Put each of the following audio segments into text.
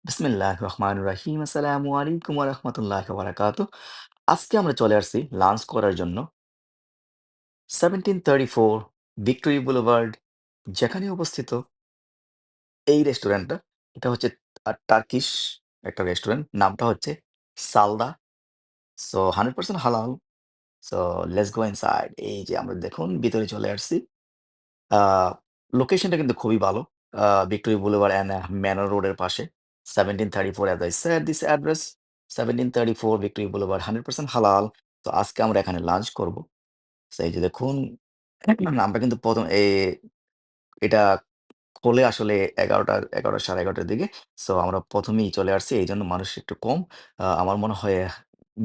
বিসমিল্লাহ রহমান রাহিম আসসালামু আলাইকুম রহমতুল্লাহ বারাকাতু। আজকে আমরা চলে আসছি লাঞ্চ করার জন্য 1734 ভিক্টোরি বুলেভার্ড, যেখানে অবস্থিত এই রেস্টুরেন্টটা। এটা হচ্ছে টার্কিশ একটা রেস্টুরেন্ট, নামটা হচ্ছে সালদা। সো 100% হালাল। So let's go inside. এই যে আমরা দেখুন ভিতরে চলে আসছি। আহ লোকেশনটা কিন্তু খুবই ভালো। ভিক্টোরি বুলেভার্ড অ্যান্ড ম্যানর রোডের পাশে। 1734, as I said, this address 1734 victory boulevard, 100% হালাল। তো আজকে আমরা এখানে লাঞ্চ করব। সো এই যে দেখুন, আমরা কিন্তু প্রথম এটা খোলে আসলে 11টা 11:30 দিকে। সো আমরা প্রথমেই চলে আসছি। এইজন্য মানুষ একটু কম। আমার মনে হয়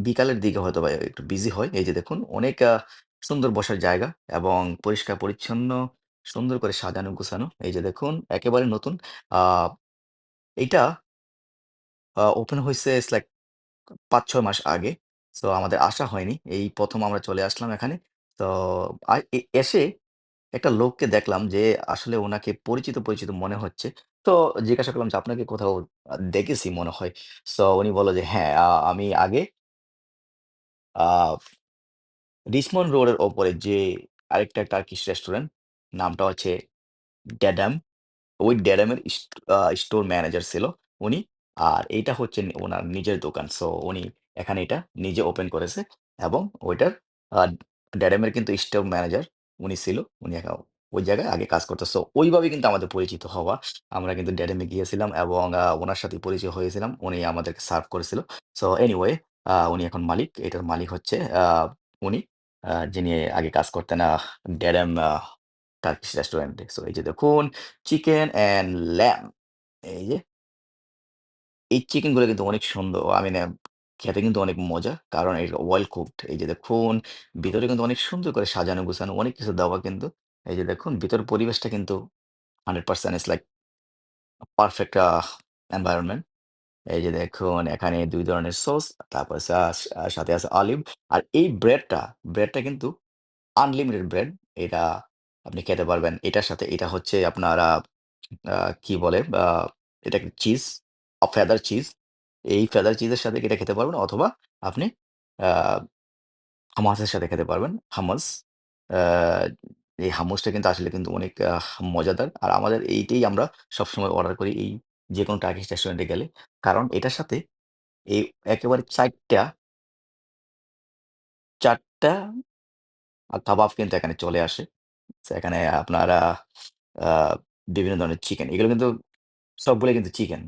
বিকালের দিকে হয়তোবা একটু বিজি হয়। এই যে দেখুন, অনেক সুন্দর বসার জায়গা এবং পরিষ্কার পরিচ্ছন্ন, সুন্দর করে সাজানো গুছানো। এই যে দেখুন, একেবারে নতুন। আ এইটা ওপেন হইছে ইটস লাইক ৫-৬ মাস আগে। সো আমাদের আসা হয়নি। এই ১ম আমরা চলে আসলাম এখানে। তো এসে একটা লোককে দেখলাম যে আসলে উনাকে পরিচিত, পরিচিত মনে হচ্ছে। তো জিজ্ঞাসা করলাম যে, "আপনাকে কোথাও দেখেছি মনে হয়।" সো উনি বলল যে, "হ্যাঁ, আমি আগে আ রিচমন্ড রোডের ওপরে যে আরেকটা টার্কিশ রেস্টুরেন্ট, নামটা হচ্ছে ড্যাডাম।" ওই ড্যাডামের স্টোর ম্যানেজার ছিল উনি। আর এইটা হচ্ছে উনার নিজের দোকান। সো উনি এখানে এটা নিজে ওপেন করেছে এবং ওইটার আ ড্যাডামের কিন্তু স্টোর ম্যানেজার উনি ছিল। উনি ওই জায়গায় আগে কাজ করতো। সো ওইভাবে কিন্তু আমাদের পরিচিত হওয়া। আমরা কিন্তু ড্যাডামে গিয়েছিলাম এবং উনার সাথে পরিচয় হয়েছিলাম। উনি আমাদেরকে সার্ভ করেছিল। সো এনিওয়ে, উনি এখন মালিক। এটার মালিক হচ্ছে উনি, যিনি আগে কাজ করতেন ড্যাডাম টার্কিশ রেস্টুরেন্টে। সো এই যে দেখুন, চিকেন অ্যান্ড ল্যাম। এই যে এই চিকেন গুলো কিন্তু অনেক সুন্দর। I mean, খেতে কিন্তু অনেক মজা। কারণ এটা ওয়েল কুকড। এই যে দেখুন, ভিতরে কিন্তু অনেক সুন্দর করে সাজানো গোছানো অনেক কিছু দেওয়া কিন্তু। এই যে দেখুন, ভিতরের পরিবেশটা কিন্তু 100% ইটস লাইক পারফেক্ট এনভায়রনমেন্ট। এই যে দেখুন, এখানে ২ ধরনের সস, তারপর সাথে আছে অলিভ। আর এই ব্রেডটা কিন্তু আনলিমিটেড ব্রেড। এটা আপনি খেতে পারবেন। এটার সাথে এটা হচ্ছে আপনার আ কি বলে? এটাকে চিজ, ফেদার চিজ। এই ফেদার চিজের সাথে এটা খেতে পারবেন, অথবা আপনি আ হামাসের সাথে খেতে পারবেন। হামাস। আ এই হামুসটা কিন্তু আসলে কিন্তু অনেক মজাদার। আর আমাদের এইটাই আমরা সবসময় অর্ডার করি এই যেকোনো টার্কিশ রেস্টুরেন্টে গেলে। কারণ এটার সাথে এই একেবারে ৪ টা কাবাব কিন্তু এখানে চলে আসে। সো এখানে আপনারা আ বিভিন্ন ধরনের চিকেন। এগুলো কিন্তু সবগুলাই কিন্তু চিকেন।